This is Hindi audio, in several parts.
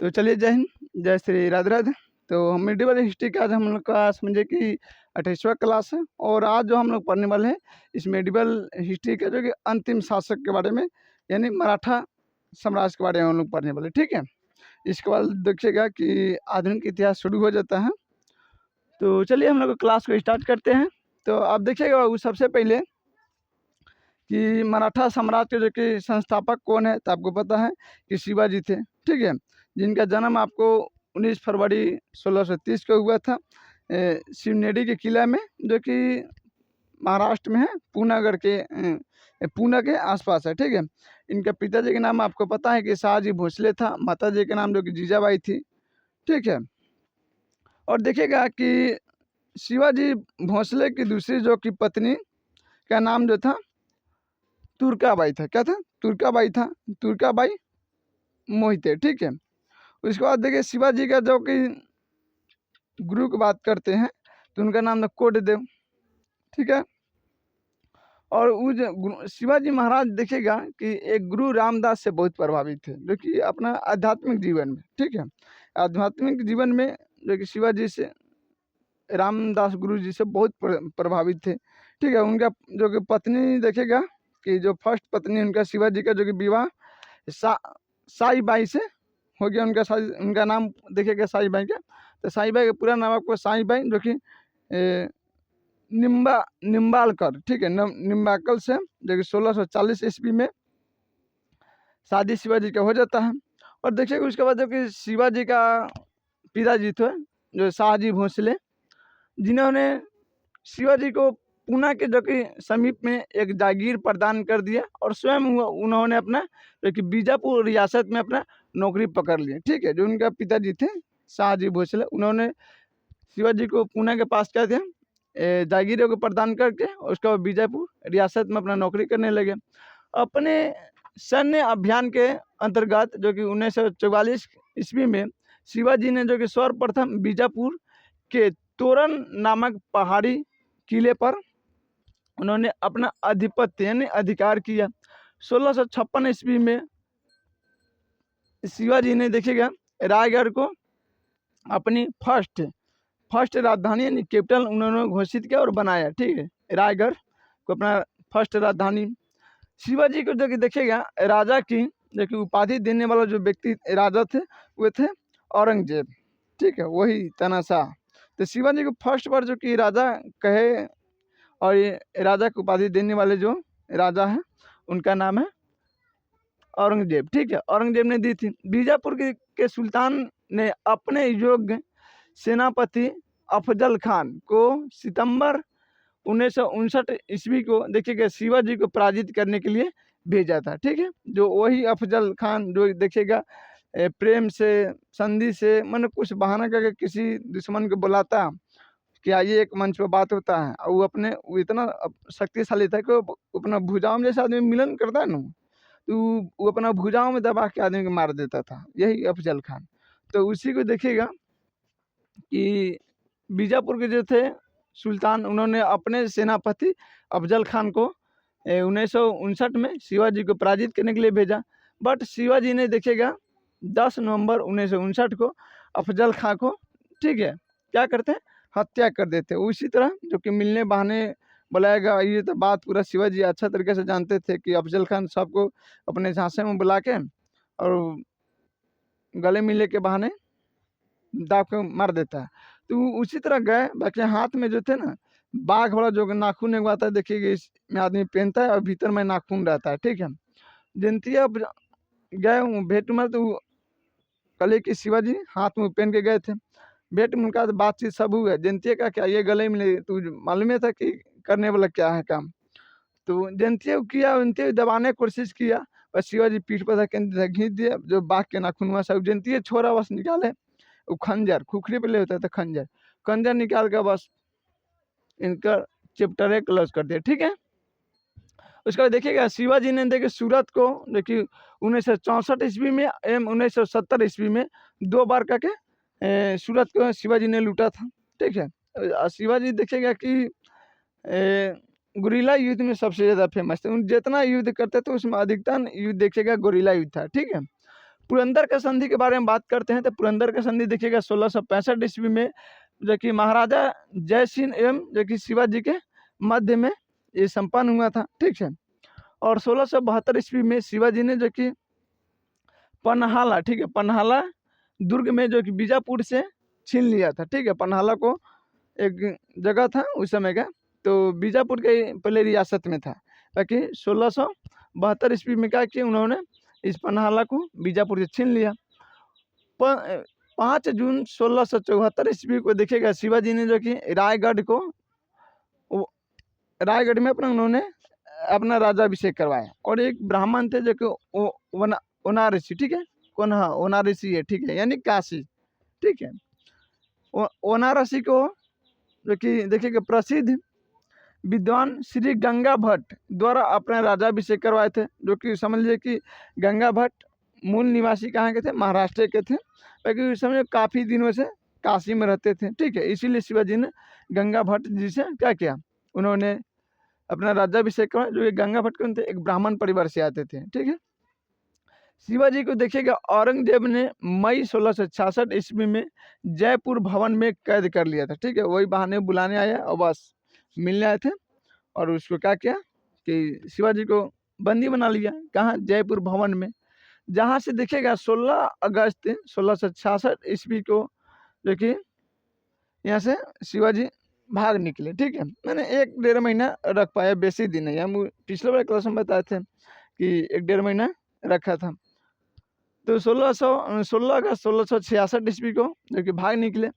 तो चलिए जय हिंद, जय श्री राधे राधे। तो हम मेडिवल हिस्ट्री का आज हम लोग का समझे कि 28वां क्लास है और आज जो हम लोग पढ़ने वाले हैं इस मेडिवल हिस्ट्री का जो कि अंतिम शासक के बारे में यानी मराठा साम्राज्य के बारे में हम लोग पढ़ने वाले, ठीक है। इसके बाद देखिएगा कि आधुनिक इतिहास शुरू हो जाता है। तो चलिए हम लोग क्लास को स्टार्ट करते हैं। तो आप देखिएगा वो सबसे पहले कि मराठा साम्राज्य के जो कि संस्थापक कौन है, तो आपको पता है कि शिवाजी थे, ठीक है, जिनका जन्म आपको 19 फरवरी 1630 को हुआ था शिवनेरी के किला में, जो कि महाराष्ट्र में है, पूना के आसपास है, ठीक है। इनके पिताजी का नाम आपको पता है कि शाहजी भोसले था, माताजी का नाम जो कि जीजाबाई थी, ठीक है। और देखिएगा कि शिवाजी भोसले की दूसरी जो कि पत्नी का नाम जो था तुर्काबाई था। क्या था? तुर्काबाई था, तुर्काबाई मोहिते, ठीक है। उसके बाद देखिए शिवाजी का जो कि गुरु की बात करते हैं तो उनका नाम था कोटदेव, ठीक है। और वो जो शिवाजी महाराज देखिएगा कि एक गुरु रामदास से बहुत प्रभावित थे, जो कि अपना आध्यात्मिक जीवन में, ठीक है, आध्यात्मिक जीवन में जो कि शिवाजी से रामदास गुरु जी से बहुत प्रभावित थे, ठीक है। उनका जो कि पत्नी देखिएगा कि जो फर्स्ट पत्नी उनका शिवाजी का जो कि विवाह साईबाई से हो गया। उनका नाम देखिएगा साईबाई का, तो साईबाई का पूरा नाम आपको साईबाई जो कि निम्बालकर, ठीक है, निम्बाकल से जो कि 1640 ईस्वी में शादी शिवाजी का हो जाता है। और देखिएगा उसके बाद जो कि शिवाजी का पिताजी थे जो शाहजी भोसले, जिन्होंने शिवाजी को पूना के जो कि समीप में एक जागीर प्रदान कर दिया और स्वयं उन्होंने अपना जो कि बीजापुर रियासत में अपना नौकरी पकड़ ली, ठीक है। जो उनका पिताजी थे शाहजी भोसले, उन्होंने शिवाजी को पूना के पास क्या थे जागीरों को प्रदान करके उसके बाद बीजापुर रियासत में अपना नौकरी करने लगे। अपने सैन्य अभियान के अंतर्गत जो कि 1944 ईस्वी में शिवाजी ने जो कि सर्वप्रथम बीजापुर के तोरण नामक पहाड़ी किले पर उन्होंने अपना आधिपत्य यानी अधिकार किया। 1656 ईस्वी में शिवाजी ने देखिएगा रायगढ़ को अपनी फर्स्ट राजधानी यानी कैपिटल उन्होंने घोषित किया और बनाया, ठीक है, रायगढ़ को अपना फर्स्ट राजधानी। शिवाजी को जो कि देखिएगा राजा की जो कि उपाधि देने वाला जो व्यक्ति राजा थे वो थे औरंगजेब, ठीक है, वही तानाशाह। तो शिवाजी को फर्स्ट बार जो कि राजा कहे और ये राजा को उपाधि देने वाले जो राजा हैं उनका नाम है औरंगजेब, ठीक है, औरंगजेब ने दी थी। बीजापुर के सुल्तान ने अपने योग्य सेनापति अफजल खान को सितंबर 1959 ईस्वी को देखिएगा शिवाजी को पराजित करने के लिए भेजा था, ठीक है। जो वही अफजल खान जो देखिएगा प्रेम से संधि से मन कुछ बहाना करके किसी दुश्मन को बुलाता कि आइए एक मंच पर बात होता है, और वो इतना शक्तिशाली था कि वो अपना भुजाओं में जैसे आदमी मिलन करता है ना, तो वो अपना भुजाओं में दबा के आदमी को मार देता था, यही अफजल खान। तो उसी को देखिएगा कि बीजापुर के जो थे सुल्तान, उन्होंने अपने सेनापति अफजल खान को 1959 में शिवाजी को पराजित करने के लिए भेजा। बट शिवाजी ने देखिएगा 10 नवंबर 1959 को अफजल खान को, ठीक है, क्या करते हैं, हत्या कर देते। उसी तरह जो कि मिलने बहाने बुलाएगा, ये तो बात पूरा शिवाजी अच्छा तरीके से जानते थे कि अफजल खान सबको अपने झांसे में बुला के और गले मिलने के बहाने दाब के मार देता है। तो उसी तरह गए, बाकी हाथ में जो थे ना बाघ वाला जो नाखून एक आता है, देखिएगा इसमें आदमी पहनता है और भीतर में नाखून रहता है, ठीक है। जयंती अब गए भेंट में, तो कले की शिवाजी हाथ में पहन के गए थे, भेंट में उनका बातचीत सब हुआ। जयंती का क्या ये गले मिले, तो मालूम था कि करने वाला क्या है काम। तो जयंती किया, जयंती दबाने की कोशिश किया, और शिवाजी पीठ पर घींच दिया जो बाघ के नाखून हुआ सब। जयंती छोरा बस निकाले वो खंजर, खुखरी पे ले होता था खंजर निकाल कर बस इनका चैप्टर क्लोज कर दिया, ठीक है। उसके बाद देखिएगा शिवाजी ने देखिए सूरत को देखिए 1964 ईस्वी में एवं 1970 ईस्वी में 2 बार करके सूरत को शिवाजी ने लूटा था, ठीक है। शिवाजी देखिएगा कि गुरिल्ला युद्ध में सबसे ज़्यादा फेमस थे। जितना युद्ध करते थे उसमें अधिकतर युद्ध देखिएगा गुरिल्ला युद्ध था, ठीक है। पुरंदर का संधि के बारे में बात करते हैं तो पुरंदर का संधि देखिएगा 1665 ईस्वी में जो कि महाराजा जय सिंह एवं जो कि शिवाजी के मध्य में ये संपन्न हुआ था, ठीक है। और 1672 ईस्वी में शिवाजी ने जो कि पन्हाला, ठीक है, पन्हाला दुर्ग में जो कि बीजापुर से छीन लिया था, ठीक है। पन्हाला को एक जगह था उस समय का, तो बीजापुर के पहले रियासत में था, ताकि 1672 ईस्वी में क्या कि उन्होंने इस पन्हाला को बीजापुर से छीन लिया। 5 जून 1674 ईस्वी को देखिएगा शिवाजी ने जो कि रायगढ़ में उन्होंने अपना राज्याभिषेक करवाया। और एक ब्राह्मण थे जो कि ओना ऋषि, ठीक है, कौन, हाँ ओना ऋषि है, ठीक है, यानी काशी, ठीक है। ओना ऋषि को जो कि देखिएगा प्रसिद्ध विद्वान श्री गंगा भट्ट द्वारा अपना राज्याभिषेक करवाए थे, जो कि समझ लीजिए कि गंगा भट्ट मूल निवासी कहाँ के थे, महाराष्ट्र के थे, लेकिन उस समय काफ़ी दिनों से काशी में रहते थे, ठीक है। इसीलिए शिवाजी ने गंगा भट्ट जी से क्या किया, उन्होंने अपना राज्याभिषेक करवाया, जो कि गंगा भट्ट कौन थे, एक ब्राह्मण परिवार से आते थे, ठीक है। शिवाजी को देखिएगा औरंगजेब ने मई 1666 ईस्वी में जयपुर भवन में कैद कर लिया था, ठीक है। वही बहाने बुलाने आया और बस मिलने आए थे, और उसको क्या किया कि शिवाजी को बंदी बना लिया, कहाँ, जयपुर भवन में, जहाँ से देखिएगा 16 अगस्त 1666 ईस्वी को जो कि यहाँ से शिवाजी भाग निकले, ठीक है। मैंने 1-1.5 महीना रख पाया, बेसी दिन नहीं, हम पिछले वाले क्लास में बताए थे कि 1-1.5 महीना रखा था। तो 16 अगस्त 1666 ईस्वी को जो कि भाग निकले,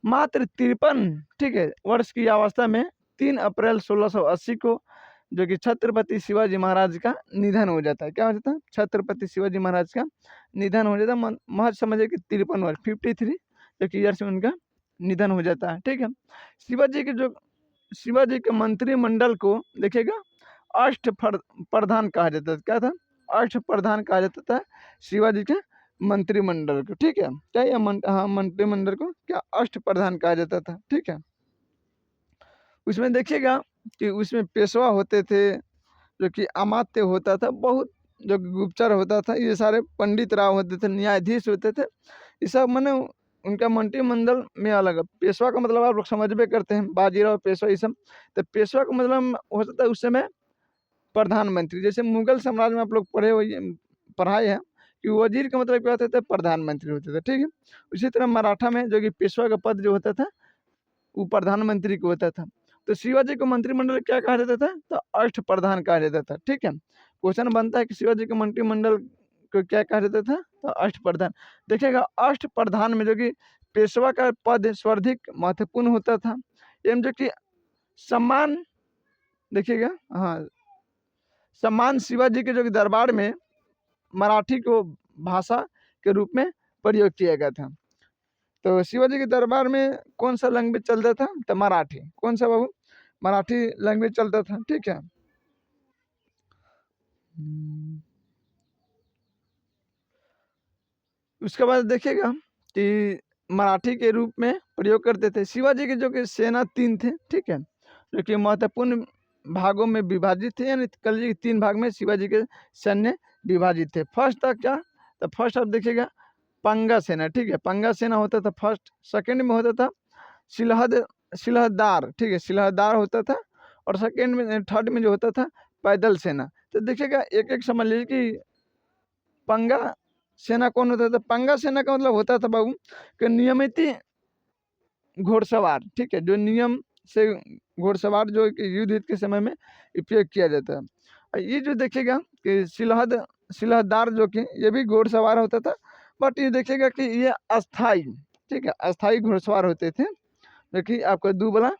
मात्र 53, ठीक है, वर्ष की अवस्था में 3 अप्रैल 1680 को जो कि छत्रपति शिवाजी महाराज का निधन हो जाता है। क्या हो जाता है, छत्रपति शिवाजी महाराज का निधन हो जाता है, महज समझे कि 53 वर्ष 53 जो कि ईयर्स में उनका निधन हो जाता है, ठीक है। शिवाजी के मंत्रिमंडल को देखिएगा अष्ट प्रधान कहा जाता है। क्या था, अष्ट प्रधान कहा जाता था शिवाजी के मंत्रिमंडल को, ठीक है। क्या ये मंत्रिमंडल को क्या अष्ट प्रधान कहा जाता था, ठीक है। उसमें देखिएगा कि उसमें पेशवा होते थे, जो कि अमात्य होता था, बहुत जो गुप्तचर होता था, ये सारे पंडित राव होते थे, न्यायाधीश होते थे, ये सब मैंने उनका मंत्रिमंडल में अलग है। पेशवा का मतलब आप लोग समझबे करते हैं, बाजीराव पेशवा ये सब। तो पेशवा का मतलब होता था उस समय प्रधानमंत्री, जैसे मुगल साम्राज्य में आप लोग पढ़ाए हैं कि वजीर का मतलब क्या होता था, प्रधानमंत्री होते थे, ठीक है। उसी तरह मराठा में जो कि पेशवा का पद जो होता था वो प्रधानमंत्री को होता था। तो शिवाजी को मंत्रिमंडल क्या कहा जाता था, तो अष्ट प्रधान कहा जाता था, ठीक है। क्वेश्चन बनता है कि शिवाजी के मंत्रिमंडल को क्या कहा जाता था, तो अष्ट प्रधान। देखिएगा अष्ट प्रधान में जो कि पेशवा का पद सर्वाधिक महत्वपूर्ण होता था, एवं जो कि सम्मान, देखिएगा, हाँ, सम्मान शिवाजी के जो कि दरबार में मराठी को भाषा के रूप में प्रयोग किया गया था। तो शिवाजी के दरबार में कौन सा लैंग्वेज चलता था, तो मराठी। कौन सा बाबू, मराठी लैंग्वेज चलता था, ठीक है। उसके बाद देखिएगा कि मराठी के रूप में प्रयोग करते थे। शिवाजी के जो कि सेना 3 थे, ठीक है, जो कि महत्वपूर्ण भागों में विभाजित थे, यानी कल 3 भाग में शिवाजी के सैन्य विभाजित थे। फर्स्ट था क्या, तो फर्स्ट आप देखिएगा पंगा सेना, ठीक है, पंगा सेना होता था फर्स्ट। सेकंड में होता था सिलहदार, ठीक है, सिलहदार होता था। और सेकंड में, थर्ड में जो होता था पैदल सेना। तो देखिएगा एक एक समझ लीजिए कि पंगा सेना कौन होता था। पंगा सेना का मतलब होता था बाबू कि नियमित घोड़सवार, ठीक है, जो नियम से घोड़सवार जो युद्ध के समय में उपयोग किया जाता है। ये जो देखिएगा कि सिलहदार जो कि ये भी घोड़सवार होता था, बट ये देखिएगा कि ये अस्थाई, ठीक है, अस्थाई घोड़सवार होते थे, जो कि आपका दुबला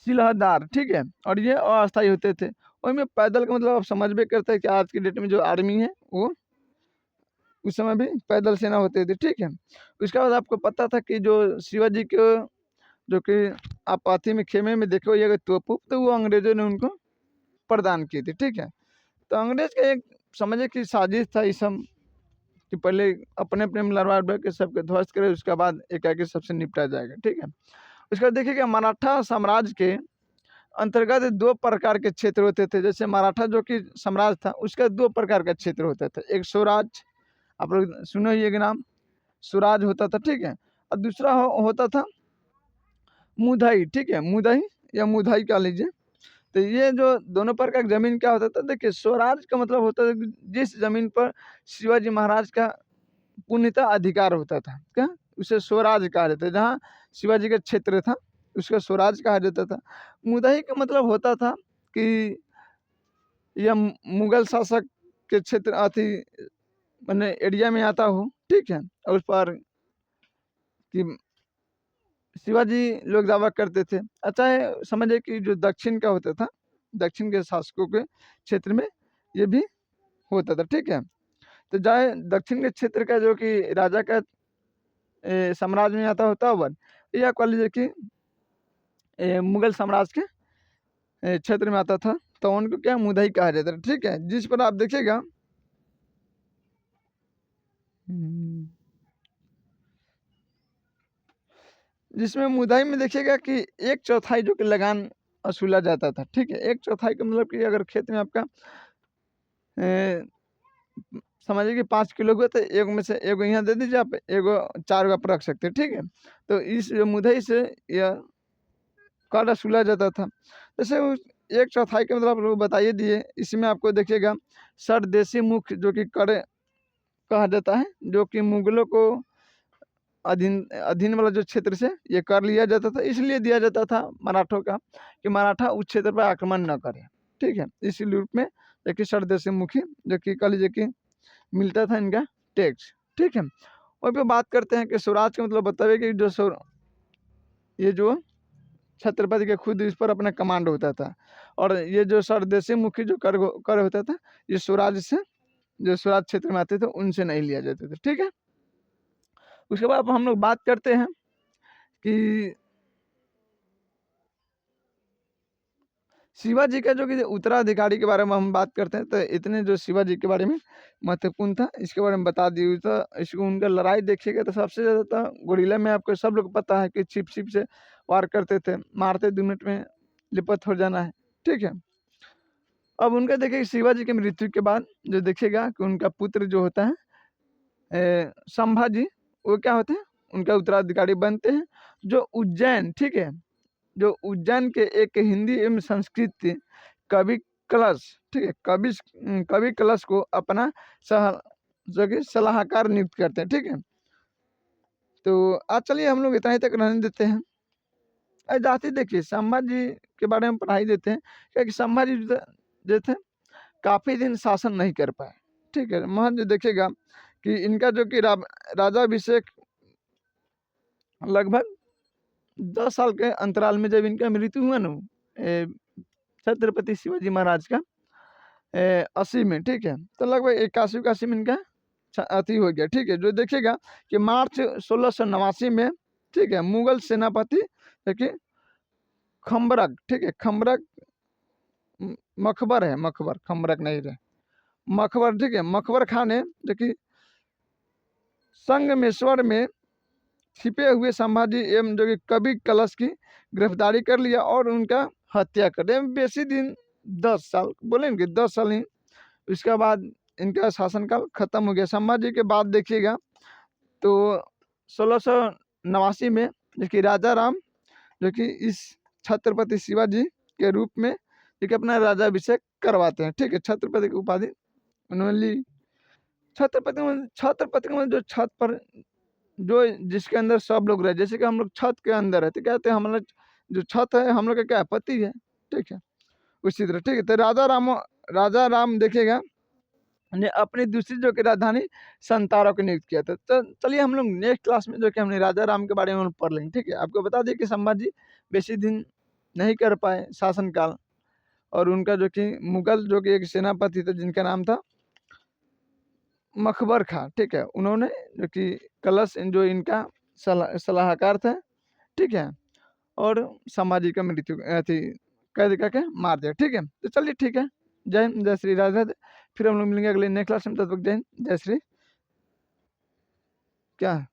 सिलहदार, ठीक है, और ये अस्थाई होते थे। और में पैदल का मतलब आप समझ भी करते हैं कि आज की डेट में जो आर्मी है वो उस समय भी पैदल सेना होते थे, ठीक है। उसके बाद आपको पता था कि जो शिवाजी के जो कि आप पाथी में खेमे में देखो ये तोप, तो वो अंग्रेजों ने उनको प्रदान की थी, ठीक है। तो अंग्रेज का एक समझे कि साजिश था इस सब कि पहले अपने अपने में लड़वा के सबके ध्वस्त करे, उसके बाद एकाएक सबसे निपटा जाएगा, ठीक है। उसके बाद देखिएगा मराठा साम्राज्य के अंतर्गत 2 प्रकार के क्षेत्र होते थे। जैसे मराठा जो कि साम्राज्य था उसका 2 प्रकार का क्षेत्र होता था, एक स्वराज आप लोग सुने ही ये नाम, स्वराज होता था, ठीक है। और दूसरा होता था मुदाई, ठीक है, मुदाई या मुदाई कह लीजिए। तो ये जो दोनों प्रकार की जमीन क्या होता था, देखिए स्वराज का मतलब होता था कि जिस जमीन पर शिवाजी महाराज का पूर्णतः अधिकार होता था, क्या उसे स्वराज कहा जाता है। जहाँ शिवाजी का क्षेत्र था उसका स्वराज कहा जाता था। मुदाई का मतलब होता था कि यह मुगल शासक के क्षेत्र अति मैंने एरिया में आता हो, ठीक है, और उस पर कि शिवाजी लोग दावा करते थे। अच्छा है, समझे कि जो दक्षिण का होता था, दक्षिण के शासकों के क्षेत्र में ये भी होता था, ठीक है। तो जाए दक्षिण के क्षेत्र का जो कि राजा का साम्राज्य में आता होता वन, या कह लीजिए कि मुगल साम्राज्य के क्षेत्र में आता था, तो उनको क्या मुदाई कहा जाता था, ठीक है। जिस पर आप देखिएगा जिसमें मुदाई में देखिएगा कि 1/4 जो कि लगान वसूला जाता था, ठीक है। 1/4 का मतलब कि अगर खेत में आपका समझिए कि 5 किलो हुआ तो एक में से एगो यहाँ दे दीजिए, आप एगो 4 आप रख सकते हैं, ठीक है। तो इस मुदाई से यह कर वसूला जाता था। जैसे उस 1/4 का मतलब आप लोग बताइए दिए, इसमें आपको देखिएगा सरदेशी मुख जो कि कर कहा जाता है, जो कि मुगलों को अधीन अधीन वाला जो क्षेत्र से ये कर लिया जाता था, इसलिए दिया जाता था मराठों का कि मराठा उस क्षेत्र पर आक्रमण न करे, ठीक है। इसी रूप में देखिए सरदेशी मुखी जो कि कह लीजिए कि मिलता था इनका टैक्स, ठीक है। और फिर बात करते हैं कि स्वराज का मतलब बताइए कि जो ये जो छत्रपति के खुद इस पर अपना कमांड होता था, और ये जो सरदेशी मुखी जो कर होता था, ये स्वराज से जो स्वराज क्षेत्र में आते थे उनसे नहीं लिया जाता था, ठीक है। उसके बाद हम लोग बात करते हैं कि शिवाजी का जो कि उत्तराधिकारी के बारे में हम बात करते हैं, तो इतने जो शिवाजी के बारे में महत्वपूर्ण था, इसके बारे में बता दी हुई। तो इसको उनका लड़ाई देखिएगा तो सबसे ज़्यादा तो गोरिल्ला में आपको सब लोग पता है कि छिप छिप से वार करते थे, मारते 2 मिनट में लिपत हो जाना है, ठीक है। अब उनका देखिए शिवाजी की मृत्यु के बाद जो देखिएगा कि उनका पुत्र जो होता है संभाजी, वो क्या होते हैं, उनका उत्तराधिकारी बनते हैं। जो उज्जैन, ठीक है, जो उज्जैन के एक हिंदी एवं संस्कृत कवि कलश, ठीक है, कवि कलश को अपना सह जो कि सलाहकार नियुक्त करते हैं, ठीक है। तो आज चलिए हम लोग इतना ही तक रहने देते हैं। जाति देखिए संभाजी के बारे में पढ़ाई देते हैं, क्योंकि संभाजी जो थे काफ़ी दिन शासन नहीं कर पाए, ठीक है। महज देखिएगा कि इनका जो कि राजाभिषेक लगभग 10 साल के अंतराल में जब इनका मृत्यु हुआ ना, छत्रपति शिवाजी महाराज का 80 में, ठीक है, तो लगभग 81 में इनका अति हो गया, ठीक है। जो देखिएगा कि मार्च 1689 में, ठीक है, मुगल सेनापति देखिए खम्बरक, ठीक है, खम्बरक मकबर है, मकबर खम्बरक नहीं रहे, मकबर, ठीक है, मकबर खान ने देखिए संगमेश्वर में छिपे हुए संभाजी एवं जो कि कवि कलश की गिरफ्तारी कर लिया और उनका हत्या कर दिया। बेसी दिन 10 साल बोलेंगे, 10 साल ही, इसके बाद इनका शासनकाल खत्म हो गया। संभाजी के बाद देखिएगा तो 1689 में देखिए राजा राम जो कि इस छत्रपति शिवाजी के रूप में एक अपना राजाभिषेक करवाते हैं, ठीक है। छत्रपति की उपाधि उन्होंने ली। छत्रपति में जो छत पर जो जिसके अंदर सब लोग रहे, जैसे कि हम लोग छत के अंदर है तो कहते हैं हमारा जो छत है हम लोग का क्या है, पति है, ठीक है, उसी तरह, ठीक है। तो राजा राम देखिएगा ने अपनी दूसरी जो कि राजधानी संतारा को नियुक्त किया था। तो चलिए हम लोग नेक्स्ट क्लास में जो कि हमने राजा राम के बारे में पढ़ लेंगे, ठीक है। आपको बता दें कि संभाजी बेसी दिन नहीं कर पाए शासनकाल, और उनका जो कि मुगल जो कि एक सेनापति था जिनका नाम था मकबर खां, ठीक है, उन्होंने जो कि कलश जो इनका सलाहकार था, ठीक है, और संभाजी का मृत्यु अथी कैद करके मार दिया, ठीक है। तो चलिए ठीक है, जय हिंद, जय श्री राधे राधे। फिर हम लोग मिलेंगे अगले नेक्स्ट क्लास में, तब तक जय हिंद, जय श्री क्या